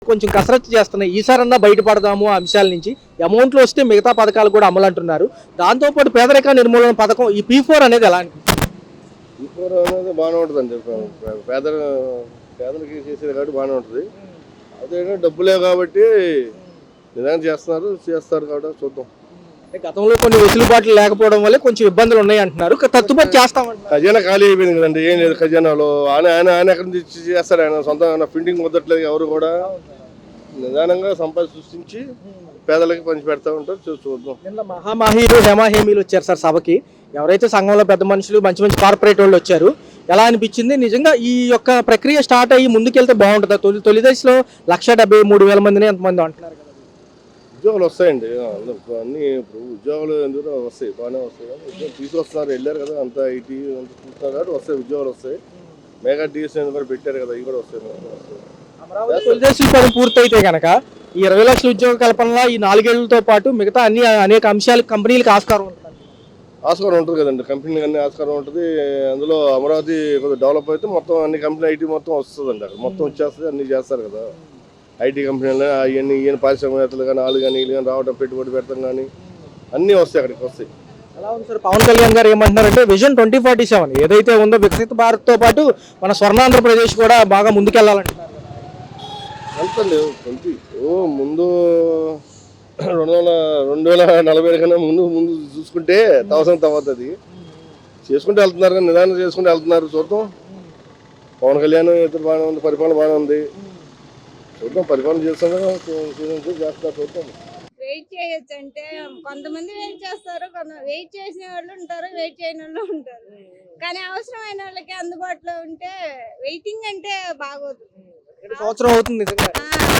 కొంచెం కసరత్తు చేస్తున్నాయి. ఈసారన్నా బయటపడదాము ఆ అంశాల నుంచి. అమౌంట్లు వస్తే మిగతా పథకాలు కూడా అమలు అంటున్నారు. దాంతోపాటు పేదరిక నిర్మూలన పథకం ఈ P4 అనేది ఎలా అనిపిస్తుంది? ఈ అనేది బాగానే ఉంటుందండి. పేదలకి చేసేది కాబట్టి బాగానే ఉంటుంది. అదేంటంటే డబ్బులే కాబట్టి నిదానం చేస్తారు కాబట్టి చూద్దాం. గతంలో కొన్ని వెసులుబాట్లు లేకపోవడం వల్ల కొంచెం ఇబ్బందులు ఉన్నాయి అంటున్నారు. తత్తుపతి చేస్తామంటున్నారు. ఖజానా ఖాళీ అయిపోయింది కదండి, ఏం లేదు ఖజానాలో. ఆయన ఎక్కడి నుంచి చేస్తారు? ఆయన సొంతంగా ప్రింటింగ్ కుదరట్లేదు. ఎవరు కూడా నిదానంగా సంపద సృష్టించి పేదలకి పంచి పెడతా ఉంటారు. చూద్దాం. నిన్న మహామహీలు హేమాహేమీలు వచ్చారు సార్ సభకి. ఎవరైతే సంఘంలో పెద్ద మనుషులు మంచి మంచి కార్పొరేట్ వాళ్ళు వచ్చారు, ఎలా అనిపించింది? నిజంగా ఈ యొక్క ప్రక్రియ స్టార్ట్ అయ్యి ముందుకెళ్తే బాగుంటుందా? తొలి దశలో 1,73,000 మందిని ఎంతమంది అంటున్నారు కదా. ఉద్యోగాలు వస్తాయండి, అన్ని ఇప్పుడు ఉద్యోగాలు ఎందుకు వస్తాయి, బాగానే వస్తాయి. కానీ ఉద్యోగం తీసుకొస్తున్నారు, వెళ్ళారు కదా, అంతా ఐటీ అంతా చూస్తున్నారు కాబట్టి వస్తాయి, ఉద్యోగాలు వస్తాయి. మెగా డిఎస్సీ కూడా పెట్టారు కదా, ఇవి కూడా వస్తాయి. తొలి దశ పని పూర్తయితే కనుక ఈ 20 లక్షల ఉద్యోగ కల్పనలో ఈ 4 ఏళ్లతో పాటు మిగతా అనేక అంశాలు కంపెనీలకు ఆస్కారం ఉంటుంది. ఆస్కారం ఉంటుంది కదండి, కంపెనీలకు అన్ని ఆస్కారం ఉంటుంది. అందులో అమరావతి కొద్దిగా డెవలప్ అయితే మొత్తం అన్ని కంపెనీ ఐటీ మొత్తం వస్తుందండి. అక్కడ మొత్తం వచ్చేస్తుంది, అన్ని చేస్తారు కదా. ఐటీ కంపెనీలు అవన్నీ ఈయన పారిశ్రామికవేత్తలు కానీ వాళ్ళు కానీ వీళ్ళు కానీ రావడం, పెట్టుబడి పెడతాం కానీ అన్నీ వస్తాయి, అక్కడికి వస్తాయి. అలా ఉంది సార్. పవన్ కళ్యాణ్ గారు ఏమంటున్నారంటే విజన్ 2047 ఏదైతే ఉందో వికసిత భారత్తో పాటు మన స్వర్ణాంధ్రప్రదేశ్ కూడా బాగా ముందుకెళ్లాలంటున్నారు. వెళ్తండి ముందు 2040 కన్నా ముందు చూసుకుంటే అవుతుంది. చేసుకుంటూ వెళ్తున్నారు కానీ నిదానం చేసుకుంటూ వెళ్తున్నారు. చూద్దాం. పవన్ కళ్యాణ్ ఇద్దరు బాగానే ఉంది, పరిపాలన బాగానే ఉంది. చూద్దాం, పరిపాలన చేస్తున్నారు, చేస్తున్నారు. చూద్దాం. వెయిట్ చేయొచ్చు అంటే కొంతమంది వెయిట్ చేస్తారు, వెయిట్ చేసిన వాళ్ళు ఉంటారు, వెయిట్ చేయని వాళ్ళు ఉంటారు. కానీ అవసరమైన వాళ్ళకి అందుబాటులో ఉంటే వెయిటింగ్ అంటే బాగోదు. సంవత్సరం అవుతుంది.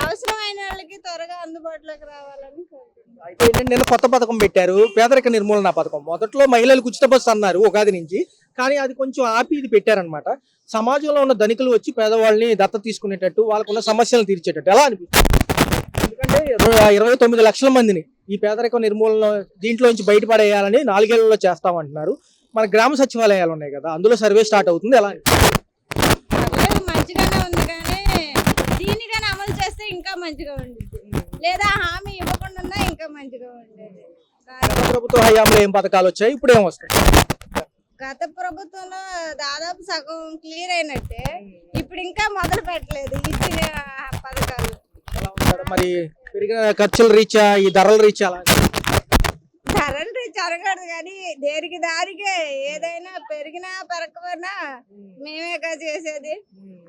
అవసరమైన వాళ్ళకి త్వరగా అందుబాటులోకి రావాలని కోరుకుంటున్నాను. అయితే ఏంటంటే నిన్న కొత్త పథకం పెట్టారు, పేదరిక నిర్మూలన పథకం. మొదట్లో మహిళలకు ఉచిత బస్సు అన్నారు ఉగాది నుంచి, కానీ అది కొంచెం ఆపి ఇది పెట్టారనమాట. సమాజంలో ఉన్న ధనికులు వచ్చి పేదవాళ్ళని దత్త తీసుకునేటట్టు, వాళ్ళకున్న సమస్యలను తీర్చేటట్టు ఎలా అనిపిస్తుంది? ఎందుకంటే 29 లక్షల మందిని ఈ పేదరిక నిర్మూలన దీంట్లో నుంచి బయటపడేయాలని 4 ఏళ్లలో చేస్తామంటున్నారు. మన గ్రామ సచివాలయాలు ఉన్నాయి కదా, అందులో సర్వే స్టార్ట్ అవుతుంది. ఎలా మంచిగానే ఉంది, కానీ దీన్ని కానీ అమలు చేస్తే ఇంకా మంచిగా ఉండేది, లేదా హామీ ఇవ్వకుండా ఇంకా మంచిగా ఉండేది. ప్రభుత్వ హయాంలో ఏం పథకాలు వచ్చాయి, ఇప్పుడు ఏం వస్తాయి? గత ప్రభుత్వంలో దాదాపు సగం క్లియర్ అయినట్టే, ఇప్పుడు ఇంకా మొదలు పెట్టలేదు ఇచ్చిన పథకాలు. మరి పెరిగిన ఖర్చుల రీత్యా ఈ ధరల రీత్యా ధరలు జరగదు, కానీ దేనికి దానికే ఏదైనా పెరిగినా పెరగకపోయినా మేమేగా చేసేది.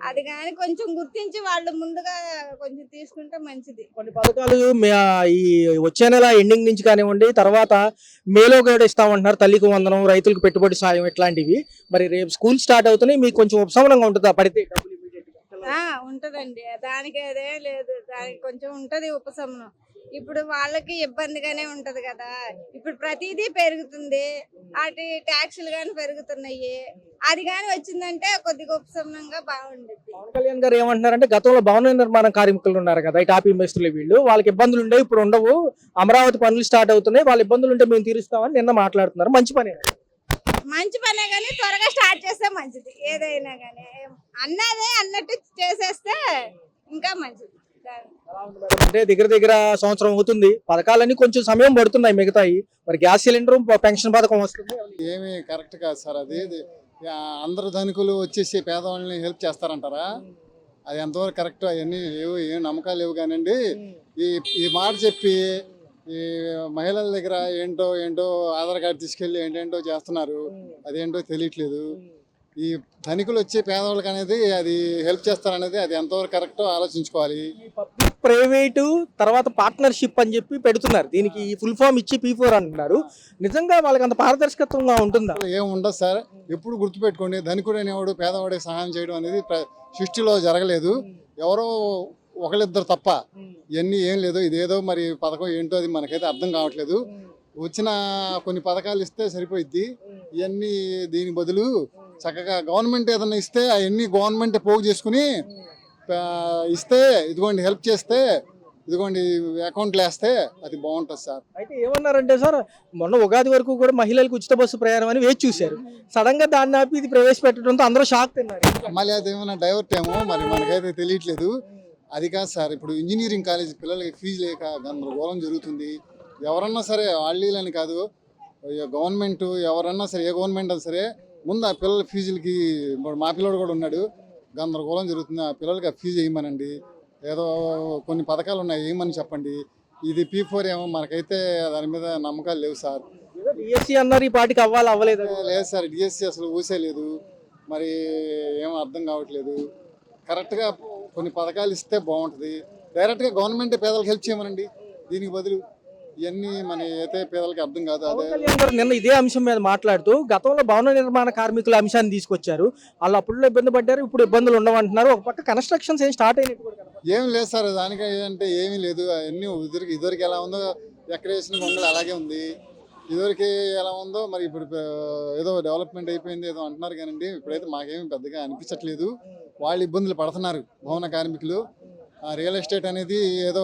అది కానీ కొంచెం గుర్తించి వాళ్ళు ముందుగా కొంచెం తీసుకుంటే మంచిది. కొన్ని పథకాలు ఈ వచ్చే నెల ఎండింగ్ నుంచి కానివ్వండి, తర్వాత మేలో కూడా ఇస్తామంటున్నారు. తల్లికి వందనం, రైతులకు పెట్టుబడి సాయం, ఇట్లాంటివి. మరి రేపు స్కూల్ స్టార్ట్ అవుతున్నాయి, మీకు కొంచెం ఉపశమనంగా ఉంటుందా పడితే? ఉంటదండి, దానికి అదే లేదు, దానికి కొంచెం ఉంటది ఉపశమనం. ఇప్పుడు వాళ్ళకి ఇబ్బందిగానే ఉంటది కదా, ఇప్పుడు ప్రతిదీ పెరుగుతుంది, అటు ట్యాక్సులు గాని పెరుగుతున్నాయి. అది గాని వచ్చిందంటే కొద్దిగా ఉపశమనంగా బాగుండేది. పవన్ కళ్యాణ్ గారు ఏమంటున్నారంటే గతంలో భవన నిర్మాణ కార్మికులు ఉన్నారు కదా, ఈ టాపీ మేస్త్రులు, వీళ్ళు వాళ్ళకి ఇబ్బందులు ఉండేవి, ఇప్పుడు ఉండవు. అమరావతి పనులు స్టార్ట్ అవుతున్నాయి, వాళ్ళ ఇబ్బందులు ఉంటే మేము తీరుస్తామని నిన్న మాట్లాడుతున్నారు. మంచి పనే కానీ త్వరగా స్టార్ట్ చేస్తే మంచిది. ఏదైనా కానీ అన్నదే అన్నట్టు చేసేస్తే ఇంకా మంచిది. అంటే దగ్గర సంవత్సరం అవుతుంది, పథకాలన్నీ కొంచెం సమయం పడుతున్నాయి మిగతాయి. మరి గ్యాస్ సిలిండర్, పెన్షన్ పథకం వస్తుంది. ఏమి కరెక్ట్ కాదు సార్. అది అందరు ధనికులు వచ్చేసి పేదవాళ్ళని హెల్ప్ చేస్తారంటారా? అది ఎంతవరకు కరెక్ట్? అవన్నీ లేవు, ఏం నమ్మకాలు లేవు. కానండి ఈ మాట చెప్పి ఈ మహిళల దగ్గర ఏంటో ఆధార్ కార్డు తీసుకెళ్ళి ఏంటేంటో చేస్తున్నారు, అదేంటో తెలియట్లేదు. ఈ ధనికులు వచ్చే పేదవాళ్ళకి అనేది అది హెల్ప్ చేస్తారనేది అది ఎంతవరకు కరెక్టో ఆలోచించుకోవాలి. పబ్లిక్ ప్రైవేటు తర్వాత పార్ట్నర్షిప్ అని చెప్పి పెడుతున్నారు, దీనికి ఫుల్ ఫామ్ ఇచ్చి P4 అంటున్నారు. నిజంగా వాళ్ళకి అంత పారదర్శకత్వంగా ఉంటుందా? ఏం ఉండదు సార్. ఎప్పుడు గుర్తుపెట్టుకోండి, ధనికుడు అనేవాడు పేదవాడికి సహాయం చేయడం అనేది సృష్టిలో జరగలేదు. ఎవరో ఒకళ్ళిద్దరు తప్ప ఇవన్నీ ఏం లేదు. ఇదేదో మరి పథకం ఏంటో అది మనకైతే అర్థం కావట్లేదు. వచ్చిన కొన్ని పథకాలు ఇస్తే సరిపోయిద్ది. ఇవన్నీ దీని బదులు చక్కగా గవర్నమెంట్ ఏదన్నా ఇస్తే అవన్నీ గవర్నమెంట్ పోగు చేసుకుని ఇస్తే, ఇదిగోండి హెల్ప్ చేస్తే, ఇదిగోండి అకౌంట్లు వేస్తే అది బాగుంటుంది సార్. అయితే ఏమన్నారంటే సార్, మొన్న ఉగాది వరకు కూడా మహిళలకు ఉచిత బస్సు ప్రయాణం అని వేచి చూశారు. సడన్ గా దాన్ని ఆపి ఇది ప్రవేశపెట్టడంతో అందరూ షాక్ తిన్నారు. మళ్ళీ అది ఏమైనా డైవర్ట్ ఏమో మరి మనకైతే తెలియట్లేదు. అది కాదు సార్, ఇప్పుడు ఇంజనీరింగ్ కాలేజ్ పిల్లలకి ఫీజు లేక గందరగోళం జరుగుతుంది. ఎవరన్నా సరే వాళ్ళని కాదు, గవర్నమెంట్ ఎవరన్నా సరే, ఏ గవర్నమెంట్ అయినా సరే ముందు ఆ పిల్లల ఫీజులకి, ఇప్పుడు మా పిల్లడు కూడా ఉన్నాడు, గందరగోళం జరుగుతుంది. ఆ పిల్లలకి ఆ ఫీజు వేయమనండి. ఏదో కొన్ని పథకాలు ఉన్నాయి, వేయమని చెప్పండి. ఇది P4 ఏమో మనకైతే దాని మీద నమ్మకాలు లేవు సార్. డిఎస్సి అన్నారు, ఈ పాటికి అవ్వలేదు. లేదు సార్, డిఎస్సి అసలు ఊసేలేదు. మరి ఏం అర్థం కావట్లేదు. కరెక్ట్గా కొన్ని పథకాలు ఇస్తే బాగుంటుంది. డైరెక్ట్గా గవర్నమెంట్ పేదలకు హెల్ప్ చేయమనండి. దీనికి బదులు ఇవన్నీ మన అయితే పేదలకి అర్థం కాదు. అదే కళ్యాణ్ గారు నిన్న ఇదే అంశం మీద మాట్లాడుతూ గతంలో భవన నిర్మాణ కార్మికుల అంశాన్ని తీసుకొచ్చారు. వాళ్ళు అప్పుడు ఇబ్బంది పడ్డారు, ఇప్పుడు ఇబ్బందులు ఉండవంటున్నారు. ఒక పక్క కన్స్ట్రక్షన్స్ ఏం స్టార్ట్ అయినట్టు కూడా కనపడలేదు. ఏం లేదు సార్, దానికి అంటే ఏమీ లేదు. అవన్నీ ఇదివరకు ఎలా ఉందో, ఎక్కడ వేసిన గొంగళి అలాగే ఉంది. ఇదివరకు ఎలా ఉందో మరి ఇప్పుడు ఏదో డెవలప్మెంట్ అయిపోయింది ఏదో అంటున్నారు కానండి, ఇప్పుడైతే మాకేమీ పెద్దగా అనిపించట్లేదు. వాళ్ళు ఇబ్బందులు పడుతున్నారు భవన కార్మికులు. రియల్ ఎస్టేట్ అనేది ఏదో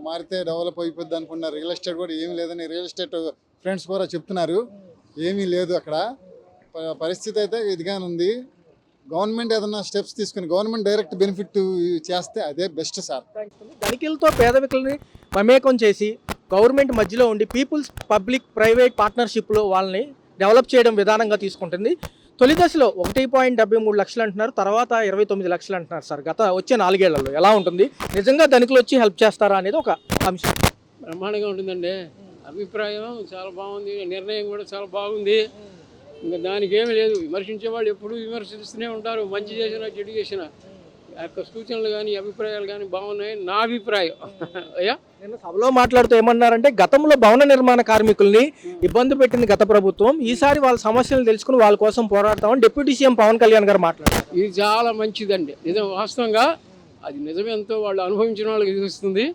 మారితే డెవలప్ అయిపోద్ది అనుకున్నారు. రియల్ ఎస్టేట్ కూడా ఏమీ లేదని రియల్ ఎస్టేట్ ఫ్రెండ్స్ కూడా చెప్తున్నారు. ఏమీ లేదు అక్కడ. పరిస్థితి అయితే ఇదిగానే ఉంది. గవర్నమెంట్ ఏదైనా స్టెప్స్ తీసుకుని గవర్నమెంట్ డైరెక్ట్ బెనిఫిట్ చేస్తే అదే బెస్ట్ సార్. ధనికులతో పేదవికుల్ని మమేకం చేసి గవర్నమెంట్ మధ్యలో ఉండి పీపుల్స్ పబ్లిక్ ప్రైవేట్ పార్ట్నర్షిప్లో వాళ్ళని డెవలప్ చేయడం విధానంగా తీసుకుంటుంది. తొలి దశలో 1.73 లక్షలు అంటున్నారు, తర్వాత 29 లక్షలు అంటున్నారు. సార్ వచ్చే 4 ఏళ్లలో ఎలా ఉంటుంది? నిజంగా ధనికులు వచ్చి హెల్ప్ చేస్తారా అనేది ఒక అంశం. బ్రహ్మాండంగా ఉంటుందండి. అభిప్రాయం చాలా బాగుంది, నిర్ణయం కూడా చాలా బాగుంది. ఇంకా దానికి ఏమీ లేదు. విమర్శించే వాళ్ళు ఎప్పుడూ విమర్శిస్తూనే ఉంటారు. మంచి చేసినా చెడు చేసినా ఆ యొక్క సూచనలు కానీ అభిప్రాయాలు కానీ బాగున్నాయి నా అభిప్రాయం. అయ్యా నిన్న సభలో మాట్లాడుతూ ఏమన్నారంటే, గతంలో భవన నిర్మాణ కార్మికుల్ని ఇబ్బంది పెట్టింది గత ప్రభుత్వం, ఈసారి వాళ్ళ సమస్యలు తెలుసుకుని వాళ్ళ కోసం పోరాడతామని డిప్యూటీ సీఎం పవన్ కళ్యాణ్ గారు మాట్లాడారు. ఇది చాలా మంచిదండి. నిజం, వాస్తవంగా అది నిజమేంతో వాళ్ళు అనుభవించిన వాళ్ళకి తెలుస్తుంది.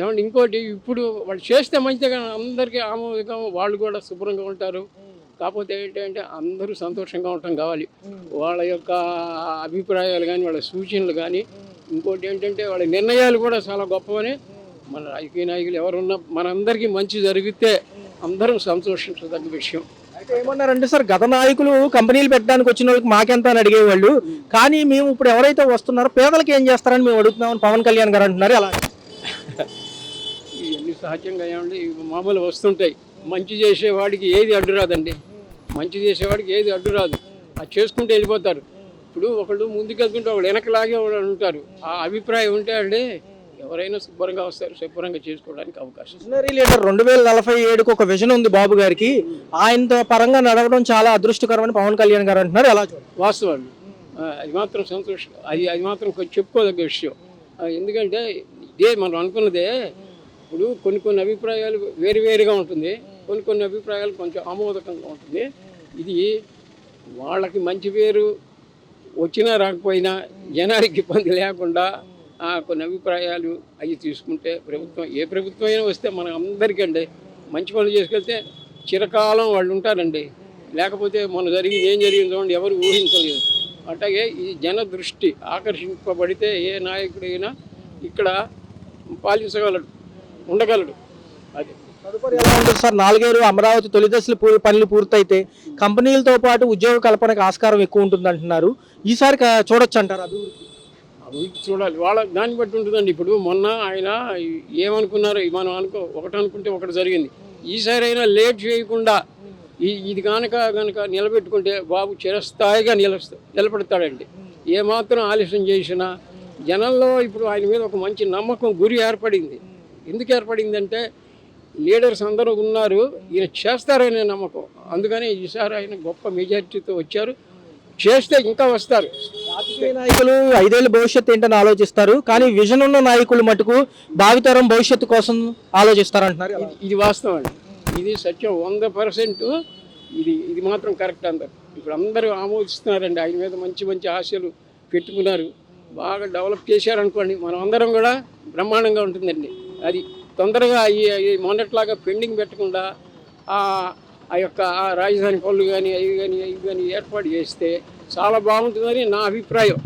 ఏమంటే ఇంకోటి, ఇప్పుడు వాళ్ళు చేస్తే మంచిదే కానీ అందరికీ ఆమోదకం, వాళ్ళు కూడా శుభ్రంగా ఉంటారు. కాకపోతే ఏంటంటే అందరూ సంతోషంగా ఉండటం కావాలి. వాళ్ళ యొక్క అభిప్రాయాలు కానీ వాళ్ళ సూచనలు కానీ, ఇంకోటి ఏంటంటే వాళ్ళ నిర్ణయాలు కూడా చాలా గొప్పవని. మన రాజకీయ నాయకులు ఎవరున్నా మనందరికీ మంచి జరిగితే అందరం సంతోషించదగ్గ విషయం. అయితే ఏమన్నారంటే, సార్ గత నాయకులు కంపెనీలు పెట్టడానికి వచ్చిన వాళ్ళకి మాకెంత అని అడిగేవాళ్ళు, కానీ మేము ఇప్పుడు ఎవరైతే వస్తున్నారో పేదలకు ఏం చేస్తారని మేము అడుగుతున్నామని పవన్ కళ్యాణ్ గారు అంటున్నారు. అలా ఇవన్నీ సహజంగా ఏమండి, మామూలు వస్తుంటాయి. మంచి చేసేవాడికి ఏది అడ్డు రాదండి. మంచి చేసేవాడికి ఏది అడ్డు రాదు. అది చేసుకుంటూ వెళ్ళిపోతారు. ఇప్పుడు ఒకళ్ళు ముందుకెళ్తుంటే ఒకళ్ళు వెనకలాగే ఉంటారు. ఆ అభిప్రాయం ఉంటే అండి ఎవరైనా శుభ్రంగా వస్తారు, శుభ్రంగా చేసుకోవడానికి అవకాశం. విజనరీ లీడర్ 2047కు ఒక విజన్ ఉంది బాబు గారికి. ఆయనతో పరంగా నడవడం చాలా అదృష్టకరమని పవన్ కళ్యాణ్ గారు అంటున్నారు. ఎలా వాస్తవాలు అది మాత్రం సంతోషం. అది మాత్రం చెప్పుకోదగ్గ విషయం. ఎందుకంటే ఇదే మనం అనుకున్నదే. ఇప్పుడు కొన్ని అభిప్రాయాలు వేరుగా ఉంటుంది, కొన్ని అభిప్రాయాలు కొంచెం ఆమోదకంగా ఉంటుంది. ఇది వాళ్ళకి మంచి పేరు వచ్చినా రాకపోయినా జనానికి ఇబ్బంది లేకుండా కొన్ని అభిప్రాయాలు అవి తీసుకుంటే ప్రభుత్వం, ఏ ప్రభుత్వం అయినా వస్తే మన అందరికండి మంచి పనులు చేసుకెళ్తే చిరకాలం వాళ్ళు ఉంటారండి. లేకపోతే మన జరిగింది ఏం జరిగింది చూడండి, ఎవరు ఊహించలేదు. అట్లాగే ఈ జన దృష్టి ఆకర్షింపబడితే ఏ నాయకుడైనా ఇక్కడ పాలించగలడు, ఉండగలడు. అది తదుపరి ఎలా ఉంటుంది సార్? 4 ఏళ్ళు అమరావతి తొలి దశలు పనులు పూర్తయితే కంపెనీలతో పాటు ఉద్యోగ కల్పనకు ఆస్కారం ఎక్కువ ఉంటుంది అంటున్నారు. ఈసారి చూడొచ్చు అంటారు అభివృద్ధి చూడాలి. వాళ్ళ దాన్ని బట్టి ఉంటుందండి. ఇప్పుడు మొన్న ఆయన ఏమనుకున్నారు, మనం ఒకటి అనుకుంటే ఒకటి జరిగింది. ఈసారి అయినా లేట్ చేయకుండా ఇది కనుక నిలబెట్టుకుంటే బాబు చిరస్థాయిగా నిలబెడతాడండి. ఏమాత్రం ఆలస్యం చేసినా జనంలో ఇప్పుడు ఆయన మీద ఒక మంచి నమ్మకం, గురి ఏర్పడింది. ఎందుకు ఏర్పడిందంటే లీడర్స్ అందరూ ఉన్నారు, ఈయన చేస్తారనే నమ్మకం. అందుకని ఈసారి ఆయన గొప్ప మెజారిటీతో వచ్చారు. చేస్తే ఇంకా వస్తారు. రాజకీయ నాయకులు 5 ఏళ్ళ భవిష్యత్తు ఏంటని ఆలోచిస్తారు, కానీ విజన్ ఉన్న నాయకులు మటుకు భావితరం భవిష్యత్తు కోసం ఆలోచిస్తారు అంటున్నారు. ఇది వాస్తవం అండి, ఇది సత్యం 100%. ఇది మాత్రం కరెక్ట్. ఇప్పుడు అందరూ ఆమోదిస్తున్నారండి. ఆయన మీద మంచి ఆశలు పెట్టుకున్నారు, బాగా డెవలప్ చేశారనుకోండి, మనం అందరం కూడా బ్రహ్మాండంగా ఉంటుందండి. అది తొందరగా ఈ మొన్నట్లాగా పెండింగ్ పెట్టకుండా ఆ యొక్క రాజధాని పనులు కానీ అవి కానీ ఏర్పాటు చేస్తే చాలా బాగుంటుందని నా అభిప్రాయం.